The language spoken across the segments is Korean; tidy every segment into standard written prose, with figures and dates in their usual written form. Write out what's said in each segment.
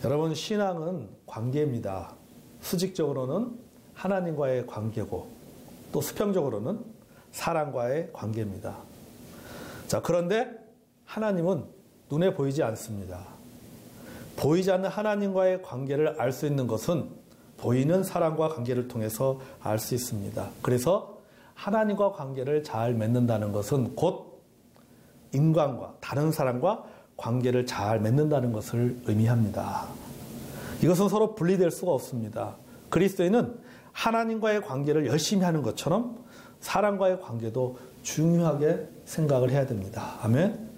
여러분, 신앙은 관계입니다. 수직적으로는 하나님과의 관계고 또 수평적으로는 사람과의 관계입니다. 자, 그런데 하나님은 눈에 보이지 않습니다. 보이지 않는 하나님과의 관계를 알 수 있는 것은 보이는 사람과 관계를 통해서 알 수 있습니다. 그래서 하나님과 관계를 잘 맺는다는 것은 곧 인간과 다른 사람과 관계를 잘 맺는다는 것을 의미합니다. 이것은 서로 분리될 수가 없습니다. 그리스도인은 하나님과의 관계를 열심히 하는 것처럼 사람과의 관계도 중요하게 생각을 해야 됩니다. 아멘.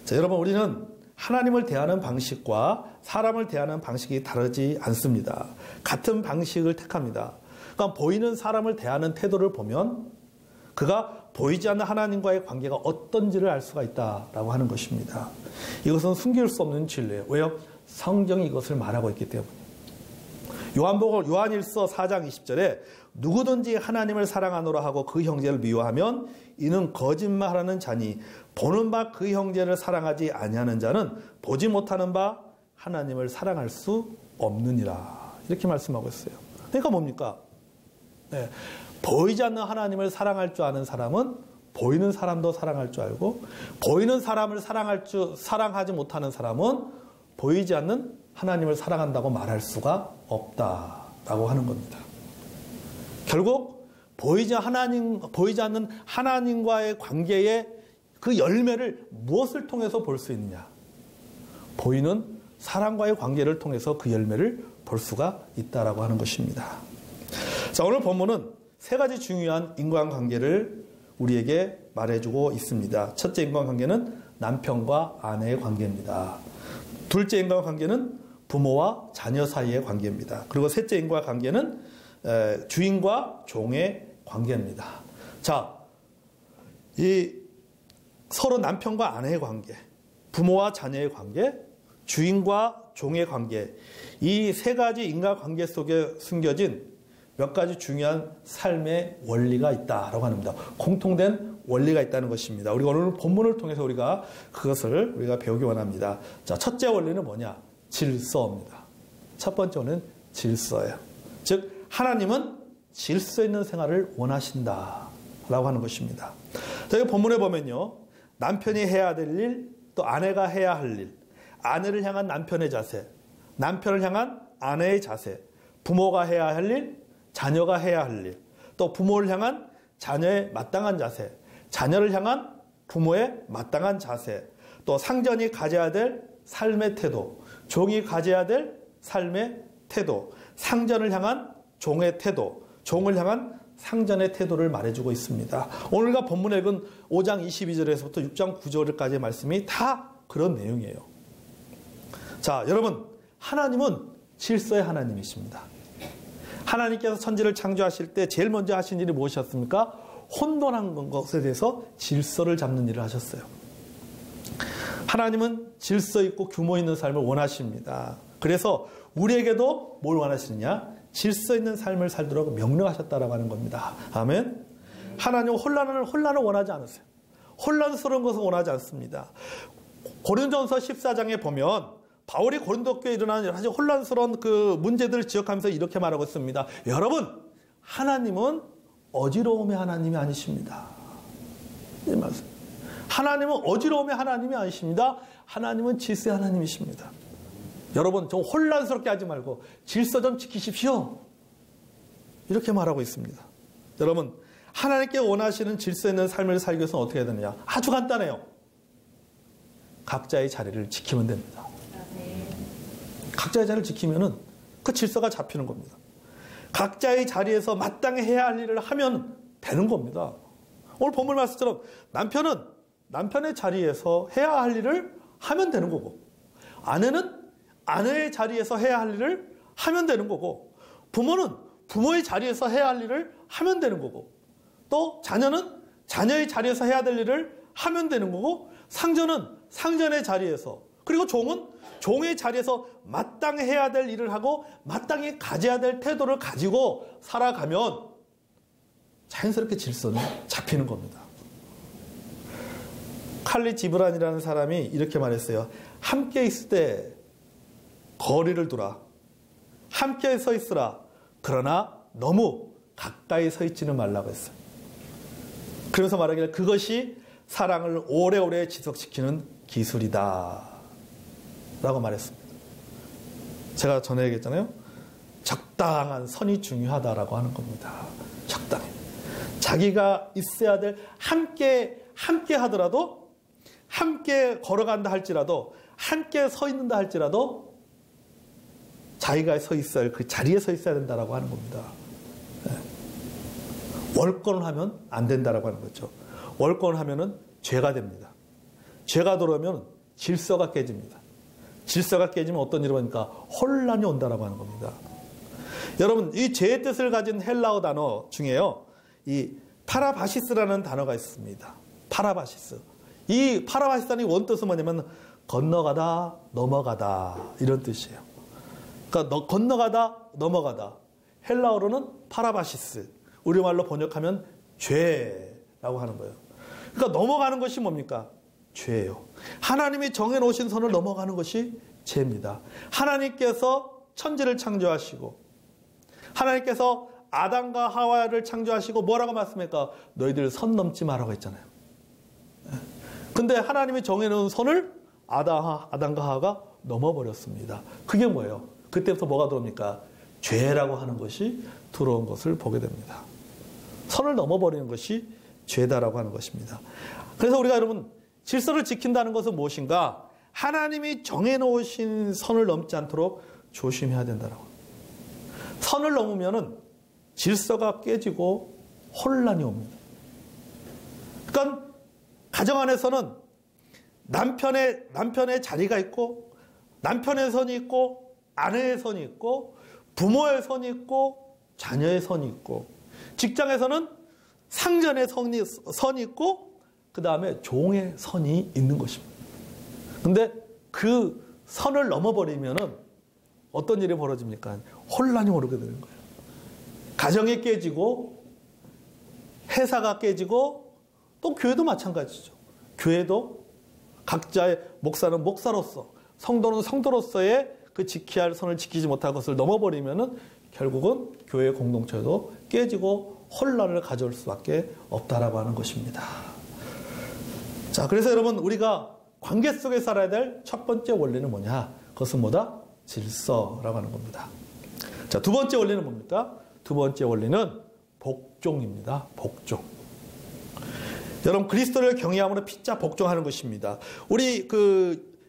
자, 여러분, 우리는 하나님을 대하는 방식과 사람을 대하는 방식이 다르지 않습니다. 같은 방식을 택합니다. 그러니까 보이는 사람을 대하는 태도를 보면 그가 보이지 않는 하나님과의 관계가 어떤지를 알 수가 있다라고 하는 것입니다. 이것은 숨길 수 없는 진리예요. 왜요? 성경이 이것을 말하고 있기 때문에. 요한일서 4장 20절에 누구든지 하나님을 사랑하노라 하고 그 형제를 미워하면 이는 거짓말하는 자니 보는 바 그 형제를 사랑하지 아니하는 자는 보지 못하는 바 하나님을 사랑할 수 없느니라. 이렇게 말씀하고 있어요. 그러니까 뭡니까? 네. 보이지 않는 하나님을 사랑할 줄 아는 사람은 보이는 사람도 사랑할 줄 알고, 보이는 사람을 사랑하지 못하는 사람은 보이지 않는 하나님을 사랑한다고 말할 수가 없다라고 하는 겁니다. 결국 보이지 않는 하나님과의 관계의 그 열매를 무엇을 통해서 볼 수 있느냐? 보이는 사람과의 관계를 통해서 그 열매를 볼 수가 있다라고 하는 것입니다. 자, 오늘 본문은 세 가지 중요한 인간관계를 우리에게 말해주고 있습니다. 첫째 인간관계는 남편과 아내의 관계입니다. 둘째 인간관계는 부모와 자녀 사이의 관계입니다. 그리고 셋째 인간관계는 주인과 종의 관계입니다. 자, 이 서로 남편과 아내의 관계, 부모와 자녀의 관계, 주인과 종의 관계, 이 세 가지 인간관계 속에 숨겨진 몇 가지 중요한 삶의 원리가 있다라고 합니다. 공통된 원리가 있다는 것입니다. 우리가 오늘 본문을 통해서 그것을 우리가 배우기 원합니다. 자, 첫째 원리는 뭐냐? 질서입니다. 첫 번째 원리는 질서예요. 즉, 하나님은 질서 있는 생활을 원하신다라고 하는 것입니다. 자, 이 본문에 보면요, 남편이 해야 될 일, 또 아내가 해야 할 일, 아내를 향한 남편의 자세, 남편을 향한 아내의 자세, 부모가 해야 할 일, 자녀가 해야 할 일, 또 부모를 향한 자녀의 마땅한 자세, 자녀를 향한 부모의 마땅한 자세, 또 상전이 가져야 될 삶의 태도, 종이 가져야 될 삶의 태도, 상전을 향한 종의 태도, 종을 향한 상전의 태도를 말해주고 있습니다. 오늘과 본문에 읽은 5장 22절에서부터 6장 9절까지의 말씀이 다 그런 내용이에요. 자, 여러분, 하나님은 질서의 하나님이십니다. 하나님께서 천지를 창조하실 때 제일 먼저 하신 일이 무엇이었습니까? 혼돈한 것에 대해서 질서를 잡는 일을 하셨어요. 하나님은 질서 있고 규모 있는 삶을 원하십니다. 그래서 우리에게도 뭘 원하시느냐? 질서 있는 삶을 살도록 명령하셨다라고 하는 겁니다. 아멘. 하나님은 혼란을 원하지 않으세요. 혼란스러운 것을 원하지 않습니다. 고린도전서 14장에 보면 바울이 고린도 교회에 일어나는 아주 혼란스러운 그 문제들을 지적하면서 이렇게 말하고 있습니다. 여러분, 하나님은 어지러움의 하나님이 아니십니다. 이 말씀. 하나님은 어지러움의 하나님이 아니십니다. 하나님은 질서의 하나님이십니다. 여러분, 좀 혼란스럽게 하지 말고 질서 좀 지키십시오. 이렇게 말하고 있습니다. 여러분, 하나님께 원하시는 질서 있는 삶을 살기 위해서는 어떻게 해야 되느냐? 아주 간단해요. 각자의 자리를 지키면 됩니다. 각자의 자리를 지키면은 그 질서가 잡히는 겁니다. 각자의 자리에서 마땅히 해야 할 일을 하면 되는 겁니다. 오늘 본문 말씀처럼 남편은 남편의 자리에서 해야 할 일을 하면 되는 거고, 아내는 아내의 자리에서 해야 할 일을 하면 되는 거고, 부모는 부모의 자리에서 해야 할 일을 하면 되는 거고, 또 자녀는 자녀의 자리에서 해야 될 일을 하면 되는 거고, 상전은 상전의 자리에서, 그리고 종은 종의 자리에서 마땅히 해야 될 일을 하고 마땅히 가져야 될 태도를 가지고 살아가면 자연스럽게 질서는 잡히는 겁니다. 칼리 지브란이라는 사람이 이렇게 말했어요. 함께 있을 때 거리를 두라. 함께 서 있으라. 그러나 너무 가까이 서 있지는 말라고 했어요. 그래서 말하기를 그것이 사랑을 오래오래 지속시키는 기술이다 라고 말했습니다. 제가 전에 얘기했잖아요. 적당한 선이 중요하다라고 하는 겁니다. 적당히. 자기가 있어야 될 함께 하더라도, 함께 걸어간다 할지라도, 함께 서 있는다 할지라도 자기가 서 있어야 할 그 자리에 서 있어야 된다라고 하는 겁니다. 월권을 하면 안 된다라고 하는 거죠. 월권을 하면은 죄가 됩니다. 죄가 들어오면 질서가 깨집니다. 질서가 깨지면 어떤 일이 오니까 혼란이 온다라고 하는 겁니다. 여러분, 이 죄의 뜻을 가진 헬라어 단어 중에요, 이 파라바시스라는 단어가 있습니다. 파라바시스. 이 파라바시스의 원뜻은 뭐냐면 건너가다, 넘어가다 이런 뜻이에요. 그러니까 건너가다, 넘어가다. 헬라어로는 파라바시스. 우리말로 번역하면 죄라고 하는 거예요. 그러니까 넘어가는 것이 뭡니까? 죄예요. 하나님이 정해놓으신 선을 넘어가는 것이 죄입니다. 하나님께서 천지를 창조하시고 하나님께서 아담과 하와를 창조하시고 뭐라고 말씀했습니까? 너희들 선 넘지 마라고 했잖아요. 근데 하나님이 정해놓은 선을 아담과 하와가 넘어버렸습니다. 그게 뭐예요? 그때부터 뭐가 들어옵니까? 죄라고 하는 것이 들어온 것을 보게 됩니다. 선을 넘어버리는 것이 죄다라고 하는 것입니다. 그래서 우리가 여러분 질서를 지킨다는 것은 무엇인가? 하나님이 정해놓으신 선을 넘지 않도록 조심해야 된다라고. 선을 넘으면은 질서가 깨지고 혼란이 옵니다. 그러니까 가정 안에서는 남편의 자리가 있고, 남편의 선이 있고, 아내의 선이 있고, 부모의 선이 있고, 자녀의 선이 있고, 직장에서는 상전의 선이 있고, 그 다음에 종의 선이 있는 것입니다. 근데 그 선을 넘어버리면은 어떤 일이 벌어집니까? 혼란이 오르게 되는 거예요. 가정이 깨지고, 회사가 깨지고, 또 교회도 마찬가지죠. 교회도 각자의 목사는 목사로서, 성도는 성도로서의 그 지켜야 할 선을 지키지 못한 것을 넘어버리면은 결국은 교회 공동체도 깨지고 혼란을 가져올 수밖에 없다라고 하는 것입니다. 자, 그래서 여러분 우리가 관계 속에 살아야 될 첫 번째 원리는 뭐냐? 그것은 뭐다? 질서라고 하는 겁니다. 자, 두 번째 원리는 뭡니까? 두 번째 원리는 복종입니다. 복종. 여러분 그리스도를 경외함으로 피차 복종하는 것입니다. 우리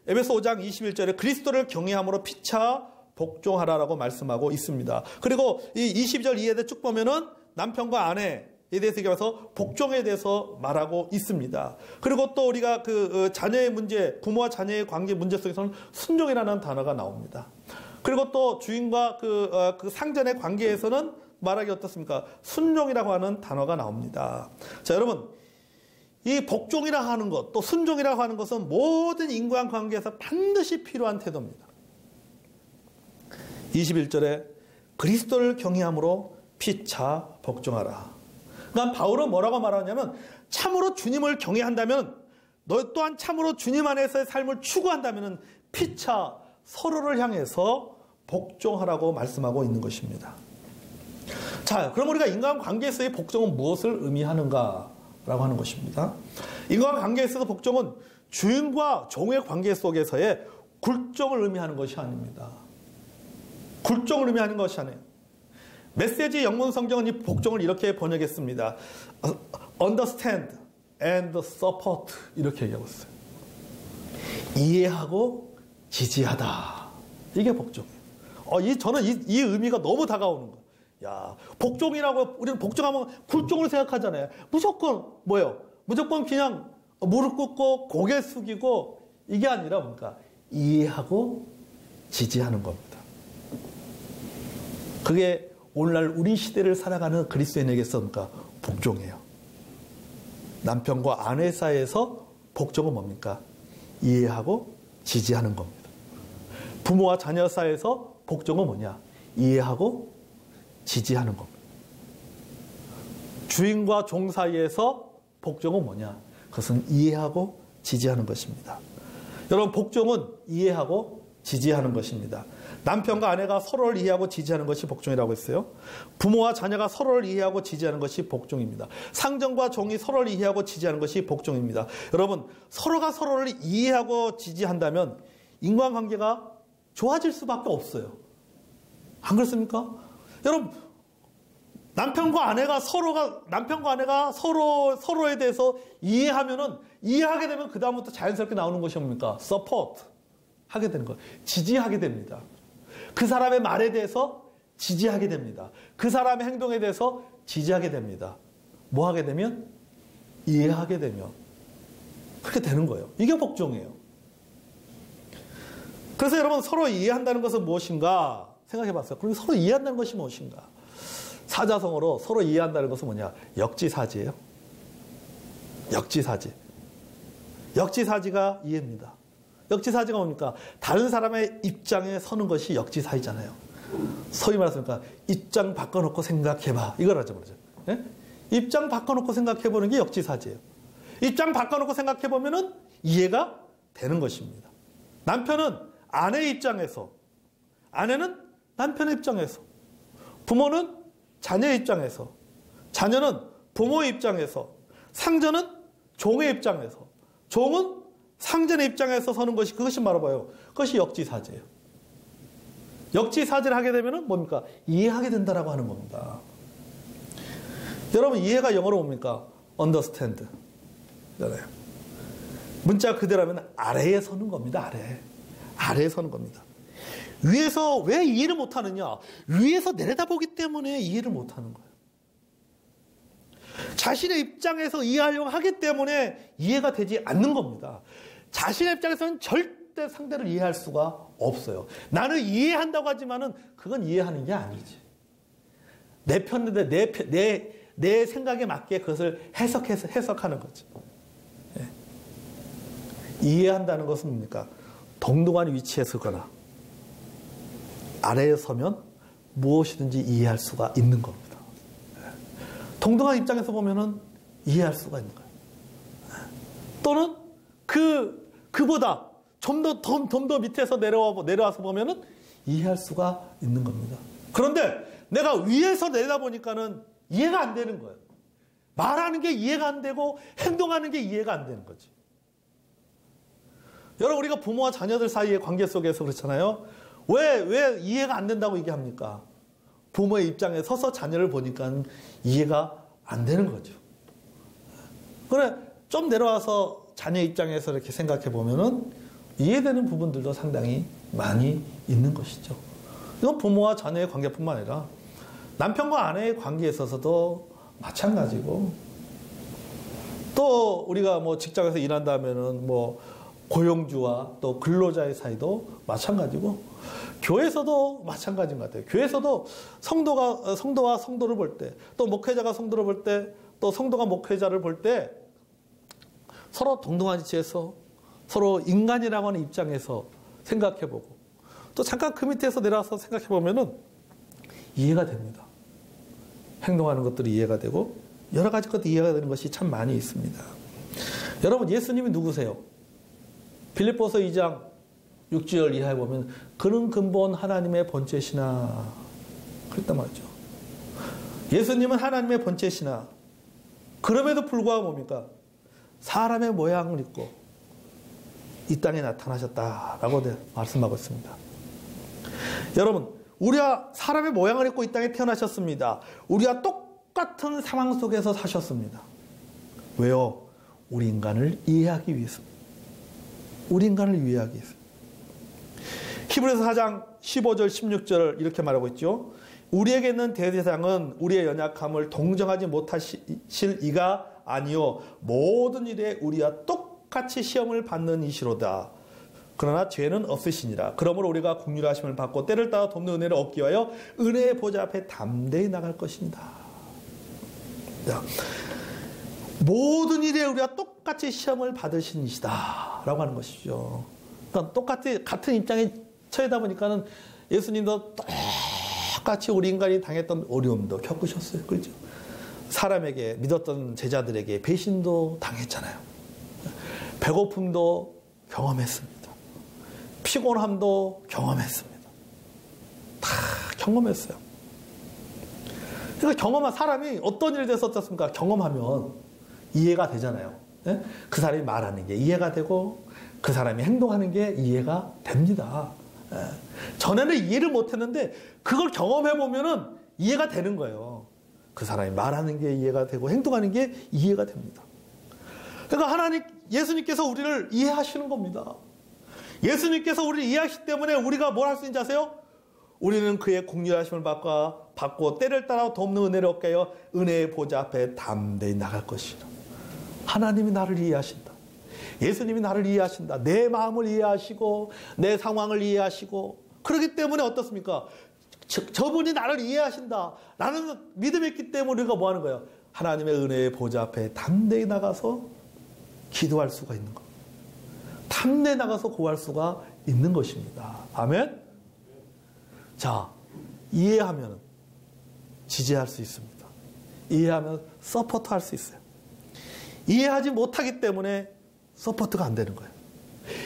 에베소 5장 21절에 그리스도를 경외함으로 피차 복종하라라고 말씀하고 있습니다. 그리고 이 20절 이하에 쭉 보면은 남편과 아내에 대해서 얘기하면서 복종에 대해서 말하고 있습니다. 그리고 또 우리가 자녀의 문제, 부모와 자녀의 관계 문제 속에서는 순종이라는 단어가 나옵니다. 그리고 또 주인과 그 상전의 관계에서는 말하기 어떻습니까? 순종이라고 하는 단어가 나옵니다. 자, 여러분, 이 복종이라 하는 것, 또 순종이라고 하는 것은 모든 인간관계에서 반드시 필요한 태도입니다. 21절에 그리스도를 경외함으로 피차 복종하라. 그러니까 바울은 뭐라고 말하냐면 참으로 주님을 경외한다면, 너 또한 참으로 주님 안에서의 삶을 추구한다면 피차 서로를 향해서 복종하라고 말씀하고 있는 것입니다. 자, 그럼 우리가 인간관계에서의 복종은 무엇을 의미하는가? 라고 하는 것입니다. 인간관계에 있어서 복종은 주인과 종의 관계 속에서의 굴종을 의미하는 것이 아닙니다. 굴종을 의미하는 것이 아니에요. 메시지 영문 성경은 이 복종을 이렇게 번역했습니다. Understand and support 이렇게 얘기하고 있어요. 이해하고 지지하다. 이게 복종이에요. 저는 이 의미가 너무 다가오는 거예요. 야, 복종이라고 우리는 복종하면 굴종을 생각하잖아요. 무조건 뭐예요? 무조건 그냥 무릎 꿇고 고개 숙이고 이게 아니라 뭔가 이해하고 지지하는 겁니다. 그게 오늘날 우리 시대를 살아가는 그리스도인에게서 뭔가 복종이에요. 남편과 아내 사이에서 복종은 뭡니까? 이해하고 지지하는 겁니다. 부모와 자녀 사이에서 복종은 뭐냐? 이해하고 지지하는 겁니다. 주인과 종 사이에서 복종은 뭐냐? 그것은 이해하고 지지하는 것입니다. 여러분 복종은 이해하고 지지하는 것입니다. 남편과 아내가 서로를 이해하고 지지하는 것이 복종이라고 했어요. 부모와 자녀가 서로를 이해하고 지지하는 것이 복종입니다. 상전과 종이 서로를 이해하고 지지하는 것이 복종입니다. 여러분, 서로가 서로를 이해하고 지지한다면 인간관계가 좋아질 수밖에 없어요. 안 그렇습니까? 여러분, 남편과 아내가 서로에 대해서 이해하게 되면 그다음부터 자연스럽게 나오는 것이 뭡니까? 서포트 하게 되는 거예요. 지지하게 됩니다. 그 사람의 말에 대해서 지지하게 됩니다. 그 사람의 행동에 대해서 지지하게 됩니다. 뭐 하게 되면? 이해하게 되면. 그렇게 되는 거예요. 이게 복종이에요. 그래서 여러분, 서로 이해한다는 것은 무엇인가 생각해 봤어요. 그리고 서로 이해한다는 것이 무엇인가? 사자성어로 서로 이해한다는 것은 뭐냐? 역지사지예요. 역지사지. 역지사지가 이해입니다. 역지사지가 뭡니까? 다른 사람의 입장에 서는 것이 역지사지잖아요. 소위 말해서 입장 바꿔놓고 생각해봐. 이걸 하죠, 그러죠. 예? 입장 바꿔놓고 생각해보는 게 역지사지예요. 입장 바꿔놓고 생각해보면은 이해가 되는 것입니다. 남편은 아내의 입장에서, 아내는 남편의 입장에서, 부모는 자녀의 입장에서, 자녀는 부모의 입장에서, 상전은 종의 입장에서, 종은 상전의 입장에서 서는 것이, 그것이 바로 뭐예요? 그것이 역지사지예요. 역지사지를 하게 되면 뭡니까? 이해하게 된다라고 하는 겁니다. 여러분, 이해가 영어로 뭡니까? understand. 문자 그대로 하면 아래에 서는 겁니다. 아래에 서는 겁니다. 위에서 왜 이해를 못하느냐? 위에서 내려다보기 때문에 이해를 못하는 거예요. 자신의 입장에서 이해하려고 하기 때문에 이해가 되지 않는 겁니다. 자신의 입장에서는 절대 상대를 이해할 수가 없어요. 나는 이해한다고 하지만은 그건 이해하는 게 아니지. 내 편인데 내 생각에 맞게 그것을 해석하는 거지. 네. 이해한다는 것은 뭡니까? 동등한 위치에 서거나 아래에 서면 무엇이든지 이해할 수가 있는 겁니다. 동등한 입장에서 보면은 이해할 수가 있는 거예요. 또는 그보다 좀 더 밑에서 내려와서 보면은 이해할 수가 있는 겁니다. 그런데 내가 위에서 내려다보니까는 이해가 안 되는 거예요. 말하는 게 이해가 안 되고 행동하는 게 이해가 안 되는 거지. 여러분, 우리가 부모와 자녀들 사이의 관계 속에서 그렇잖아요. 왜 이해가 안 된다고 얘기합니까? 부모의 입장에 서서 자녀를 보니까 이해가 안 되는 거죠. 그래, 좀 내려와서 자녀 입장에서 이렇게 생각해 보면은 이해되는 부분들도 상당히 많이 있는 것이죠. 이건 부모와 자녀의 관계뿐만 아니라 남편과 아내의 관계에 있어서도 마찬가지고, 또 우리가 뭐 직장에서 일한다면은 뭐 고용주와 또 근로자의 사이도 마찬가지고, 교회에서도 마찬가지인 것 같아요. 교회에서도 성도와 성도를 볼 때, 또 목회자가 성도를 볼 때, 또 성도가 목회자를 볼 때 서로 동등한 위치에서 서로 인간이라고 하는 입장에서 생각해보고, 또 잠깐 그 밑에서 내려와서 생각해보면은 이해가 됩니다. 행동하는 것들이 이해가 되고 여러 가지 것들이 이해가 되는 것이 참 많이 있습니다. 여러분, 예수님이 누구세요? 빌립보서 2장 6절 이하에 보면 그는 근본 하나님의 본체시나 그랬단 말이죠. 예수님은 하나님의 본체시나 그럼에도 불구하고 뭡니까? 사람의 모양을 입고 이 땅에 나타나셨다라고 말씀하고 있습니다. 여러분, 우리가 사람의 모양을 입고 이 땅에 태어나셨습니다. 우리와 똑같은 상황 속에서 사셨습니다. 왜요? 우리 인간을 이해하기 위해서입니다. 우리 인간을 이해하기 위해서. 히브리서 4장 15절 16절을 이렇게 말하고 있죠. 우리에게 있는 대제사장은 우리의 연약함을 동정하지 못하실 이가 아니요 모든 일에 우리와 똑같이 시험을 받는 이시로다. 그러나 죄는 없으시니라. 그러므로 우리가 긍휼하심을 받고 때를 따라 돕는 은혜를 얻기 위하여 은혜의 보좌 앞에 담대히 나갈 것입니다. 모든 일에 우리가 똑같이 시험을 받으신 이시다 라고 하는 것이죠. 그러니까 같은 입장에 처하다 보니까는 예수님도 똑같이 우리 인간이 당했던 어려움도 겪으셨어요. 그렇죠? 사람에게, 믿었던 제자들에게 배신도 당했잖아요. 배고픔도 경험했습니다. 피곤함도 경험했습니다. 다 경험했어요. 그러니까 경험한 사람이 어떤 일에 대해서 어떻습니까? 경험하면 이해가 되잖아요. 예? 그 사람이 말하는 게 이해가 되고 그 사람이 행동하는 게 이해가 됩니다. 예. 전에는 이해를 못했는데 그걸 경험해보면은 이해가 되는 거예요. 그 사람이 말하는 게 이해가 되고 행동하는 게 이해가 됩니다. 그러니까 예수님께서 우리를 이해하시는 겁니다. 예수님께서 우리를 이해하시기 때문에 우리가 뭘 할 수 있는지 아세요? 우리는 그의 긍휼하심을 받고 때를 따라 돕는 은혜를 얻게 하여 은혜의 보좌 앞에 담대히 나갈 것이라. 하나님이 나를 이해하신다. 예수님이 나를 이해하신다. 내 마음을 이해하시고 내 상황을 이해하시고 그렇기 때문에 어떻습니까? 저분이 나를 이해하신다. 라는 믿음이 있기 때문에 우리가 뭐 하는 거예요? 하나님의 은혜의 보좌 앞에 담대히 나가서 기도할 수가 있는 것. 담대히 나가서 구할 수가 있는 것입니다. 아멘? 자, 이해하면 지지할 수 있습니다. 이해하면 서포트 할 수 있어요. 이해하지 못하기 때문에 서포트가 안 되는 거예요.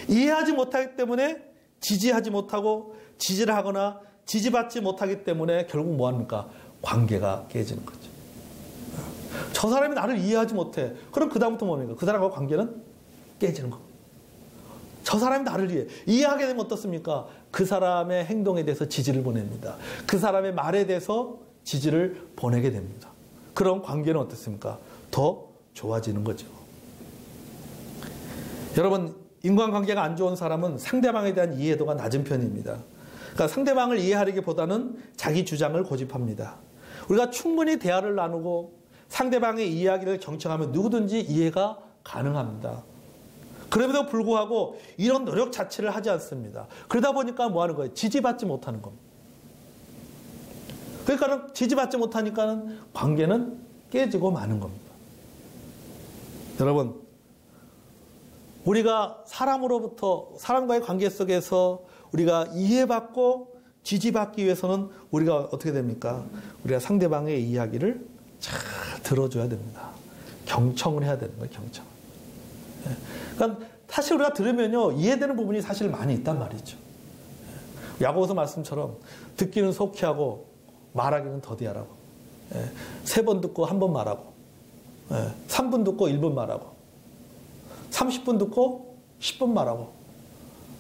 이해하지 못하기 때문에 지지하지 못하고 지지를 하거나 지지받지 못하기 때문에 결국 뭐 합니까? 관계가 깨지는 거죠. 저 사람이 나를 이해하지 못해. 그럼 그 다음부터 뭡니까? 그 사람과 관계는 깨지는 겁니다. 저 사람이 나를 이해하게 되면 어떻습니까? 그 사람의 행동에 대해서 지지를 보냅니다. 그 사람의 말에 대해서 지지를 보내게 됩니다. 그럼 관계는 어떻습니까? 더 좋아지는 거죠. 여러분, 인간관계가 안 좋은 사람은 상대방에 대한 이해도가 낮은 편입니다. 그러니까 상대방을 이해하려기보다는 자기 주장을 고집합니다. 우리가 충분히 대화를 나누고 상대방의 이야기를 경청하면 누구든지 이해가 가능합니다. 그럼에도 불구하고 이런 노력 자체를 하지 않습니다. 그러다 보니까 뭐 하는 거예요? 지지받지 못하는 겁니다. 그러니까 지지받지 못하니까는 관계는 깨지고 마는 겁니다. 여러분, 우리가 사람과의 관계 속에서 우리가 이해받고 지지받기 위해서는 우리가 어떻게 됩니까? 우리가 상대방의 이야기를 잘 들어줘야 됩니다. 경청을 해야 되는 거예요, 경청. 그러니까 사실 우리가 들으면요, 이해되는 부분이 사실 많이 있단 말이죠. 야고보서 말씀처럼 듣기는 속히 하고 말하기는 더디하라고. 3번 듣고 1번 말하고, 3분 듣고 1분 말하고, 30분 듣고 10분 말하고.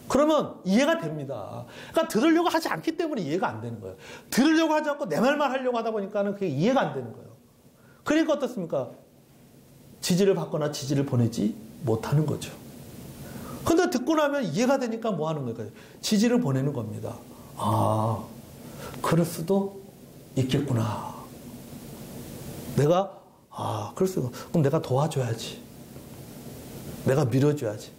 그러면 이해가 됩니다. 그러니까 들으려고 하지 않기 때문에 이해가 안 되는 거예요. 들으려고 하지 않고 내 말만 하려고 하다 보니까는 그게 이해가 안 되는 거예요. 그러니까 어떻습니까? 지지를 받거나 지지를 보내지 못하는 거죠. 근데 듣고 나면 이해가 되니까 뭐 하는 거예요? 지지를 보내는 겁니다. 아, 그럴 수도 있겠구나. 그럴 수도, 그럼 내가 도와줘야지. 내가 밀어줘야지.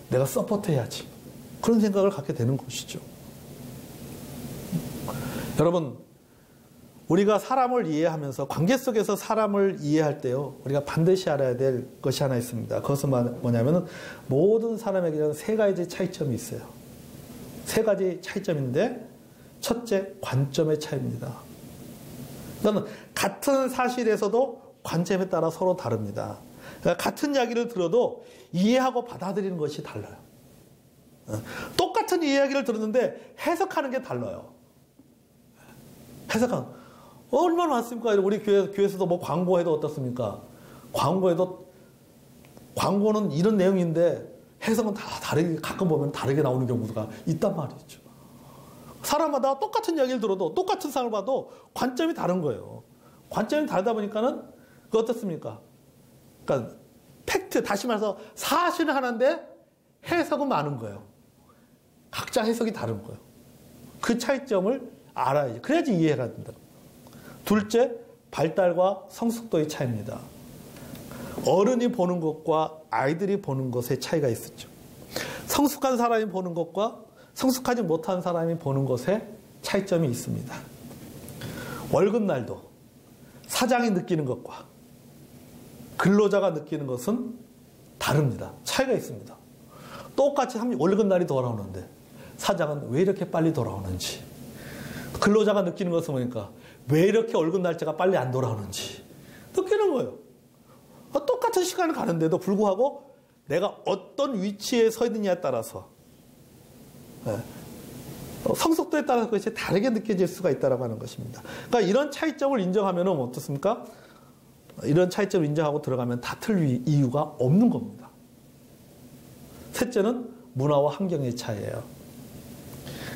내가 서포트해야지. 그런 생각을 갖게 되는 것이죠. 여러분, 우리가 사람을 이해하면서 관계 속에서 사람을 이해할 때요, 우리가 반드시 알아야 될 것이 하나 있습니다. 그것은 뭐냐면은 모든 사람에게는 3가지 차이점이 있어요. 3가지 차이점인데, 첫째, 관점의 차이입니다. 그러니까 같은 사실에서도 관점에 따라 서로 다릅니다. 그러니까 같은 이야기를 들어도 이해하고 받아들이는 것이 달라요. 똑같은 이야기를 들었는데 해석하는 게 달라요. 해석하는. 얼마나 많습니까? 우리 교회에서도 뭐 광고해도 어떻습니까? 광고는 이런 내용인데 해석은 다 다르게, 가끔 보면 다르게 나오는 경우가 있단 말이죠. 사람마다 똑같은 이야기를 들어도 똑같은 상을 봐도 관점이 다른 거예요. 관점이 다르다 보니까는 그 어떻습니까? 그러니까 팩트, 다시 말해서 사실은 하나인데 해석은 많은 거예요. 각자 해석이 다른 거예요. 그 차이점을 알아야지. 그래야지 이해가 된다. 둘째, 발달과 성숙도의 차이입니다. 어른이 보는 것과 아이들이 보는 것의 차이가 있었죠. 성숙한 사람이 보는 것과 성숙하지 못한 사람이 보는 것에 차이점이 있습니다. 월급날도 사장이 느끼는 것과 근로자가 느끼는 것은 다릅니다. 차이가 있습니다. 똑같이 월급날이 돌아오는데 사장은 왜 이렇게 빨리 돌아오는지, 근로자가 느끼는 것은 뭐니까 왜 이렇게 월급날짜가 빨리 안 돌아오는지 느끼는 거예요. 똑같은 시간을 가는데도 불구하고 내가 어떤 위치에 서 있느냐에 따라서 성숙도에 따라서 그것이 다르게 느껴질 수가 있다고 하는 것입니다. 그러니까 이런 차이점을 인정하면 어떻습니까? 이런 차이점을 인정하고 들어가면 다툴 이유가 없는 겁니다. 셋째는 문화와 환경의 차이예요.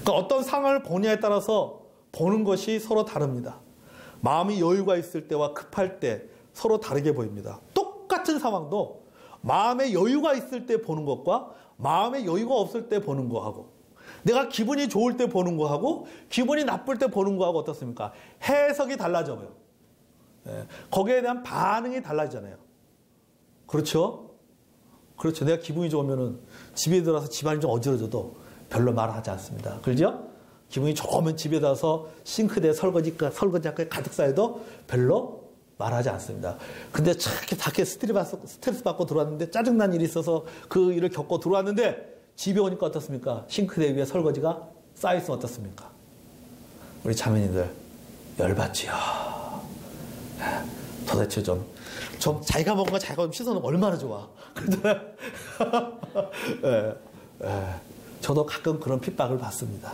그러니까 어떤 상황을 보냐에 따라서 보는 것이 서로 다릅니다. 마음이 여유가 있을 때와 급할 때 서로 다르게 보입니다. 똑같은 상황도 마음에 여유가 있을 때 보는 것과 마음에 여유가 없을 때 보는 거하고 내가 기분이 좋을 때 보는 거하고 기분이 나쁠 때 보는 거하고 어떻습니까? 해석이 달라져요. 거기에 대한 반응이 달라지잖아요. 그렇죠? 그렇죠. 내가 기분이 좋으면은 집에 들어와서 집안이 좀 어지러져도 별로 말하지 않습니다. 그렇죠? 기분이 좋으면 집에 들어와서 싱크대에 설거지가 가득 쌓여도 별로 말하지 않습니다. 근데 착하게 스트레스 받고 들어왔는데 짜증난 일이 있어서 그 일을 겪고 들어왔는데 집에 오니까 어떻습니까? 싱크대 위에 설거지가 쌓여있으면 어떻습니까? 우리 자매님들 열받지요. 도대체 좀 자기가 먹은 거 자기가 좀 씻어놓으면 얼마나 좋아. 저도 가끔 그런 핍박을 받습니다.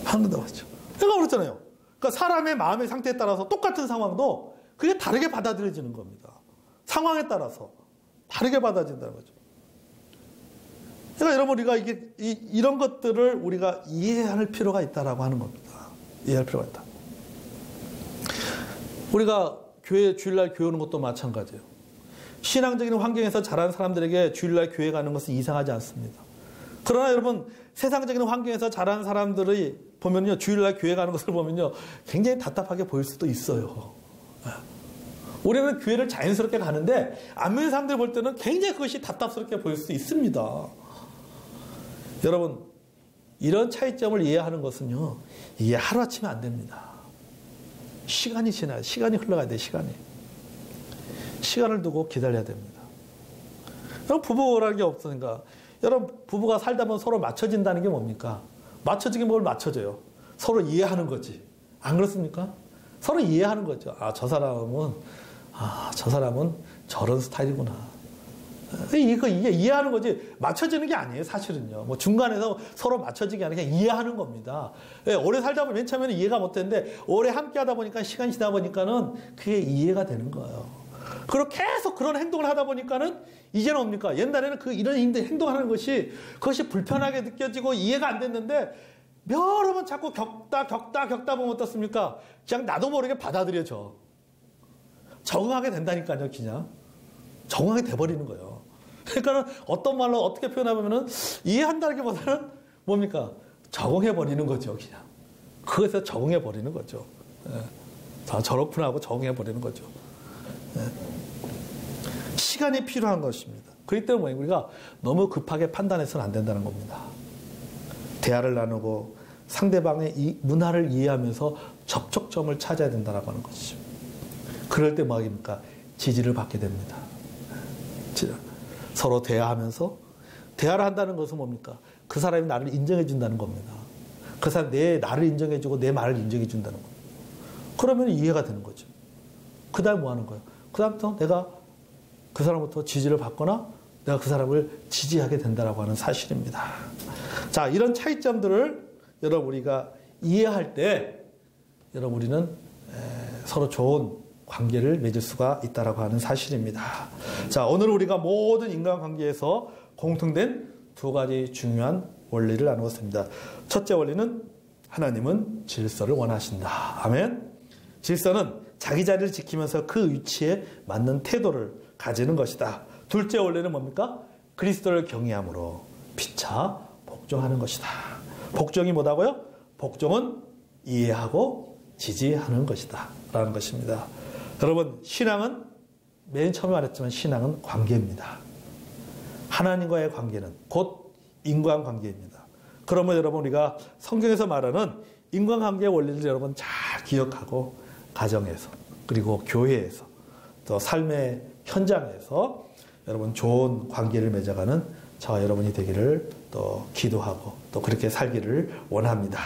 한번더 봤죠. 내가 그렇잖아요. 그러니까 사람의 마음의 상태에 따라서 똑같은 상황도 그게 다르게 받아들여지는 겁니다. 상황에 따라서 다르게 받아들인다는 거죠. 그러니까 여러분 우리가 이런 것들을 우리가 이해할 필요가 있다라고 하는 겁니다. 이해할 필요가 있다. 우리가 주일날 교회 오는 것도 마찬가지예요. 신앙적인 환경에서 자란 사람들에게 주일날 교회 가는 것은 이상하지 않습니다. 그러나 여러분 세상적인 환경에서 자란 사람들이 보면요, 주일날 교회 가는 것을 보면요, 굉장히 답답하게 보일 수도 있어요. 우리는 교회를 자연스럽게 가는데 안 믿는 사람들 볼 때는 굉장히 그것이 답답스럽게 보일 수 있습니다. 여러분 이런 차이점을 이해하는 것은요, 이게 하루아침에 안 됩니다. 시간이 지나요. 시간이 흘러가야 돼요. 시간을 두고 기다려야 됩니다. 여러분 부부라는 게 없으니까 여러분 부부가 살다 보면 서로 맞춰진다는 게 뭡니까? 맞춰지긴 뭘 맞춰져요. 서로 이해하는 거지. 안 그렇습니까? 서로 이해하는 거죠. 저 사람은 저런 스타일이구나. 이게 이해하는 거지 맞춰지는 게 아니에요. 사실은요. 뭐 중간에서 서로 맞춰지게 하는 게 이해하는 겁니다. 오래 살다 보면 맨 처음에는 이해가 못 되는데 오래 함께 하다 보니까 시간이 지나다 보니까는 그게 이해가 되는 거예요. 그리고 계속 그런 행동을 하다 보니까는 이제는 뭡니까? 옛날에는 이런 행동하는 그것이 불편하게 느껴지고 이해가 안 됐는데 여러 번 자꾸 겪다 보면 어떻습니까? 그냥 나도 모르게 받아들여져. 적응하게 된다니까요. 그냥 적응하게 돼버리는 거예요. 그러니까 어떤 말로 어떻게 표현하면은 이해한다기보다는 뭡니까? 적응해버리는 거죠. 그냥 그것에 적응해버리는 거죠. 저렇구나 하고 적응해버리는 거죠. 시간이 필요한 것입니다. 그렇기 때문에 우리가 너무 급하게 판단해서는 안 된다는 겁니다. 대화를 나누고 상대방의 이 문화를 이해하면서 접촉점을 찾아야 된다고 하는 것이죠. 그럴 때 뭐입니까? 지지를 받게 됩니다. 서로 대화하면서 대화를 한다는 것은 뭡니까? 그 사람이 나를 인정해 준다는 겁니다. 그 사람이 나를 인정해 주고 내 말을 인정해 준다는 겁니다. 그러면 이해가 되는 거죠. 그 다음에 뭐 하는 거예요? 그 다음부터 내가 그 사람부터 지지를 받거나 내가 그 사람을 지지하게 된다라고 하는 사실입니다. 자, 이런 차이점들을 여러분 우리가 이해할 때 여러분 우리는 서로 좋은 관계를 맺을 수가 있다라고 하는 사실입니다. 자, 오늘 우리가 모든 인간관계에서 공통된 두 가지 중요한 원리를 나누었습니다. 첫째 원리는 하나님은 질서를 원하신다. 아멘. 질서는 자기 자리를 지키면서 그 위치에 맞는 태도를 가지는 것이다. 둘째 원리는 뭡니까? 그리스도를 경외함으로 피차 복종하는 것이다. 복종이 뭐다고요? 복종은 이해하고 지지하는 것이다 라는 것입니다. 여러분 신앙은 맨 처음에 말했지만 신앙은 관계입니다. 하나님과의 관계는 곧 인간관계입니다. 그러면 여러분 우리가 성경에서 말하는 인간관계의 원리를 여러분 잘 기억하고 가정에서 그리고 교회에서 또 삶의 현장에서 여러분 좋은 관계를 맺어가는 저와 여러분이 되기를 또 기도하고 또 그렇게 살기를 원합니다.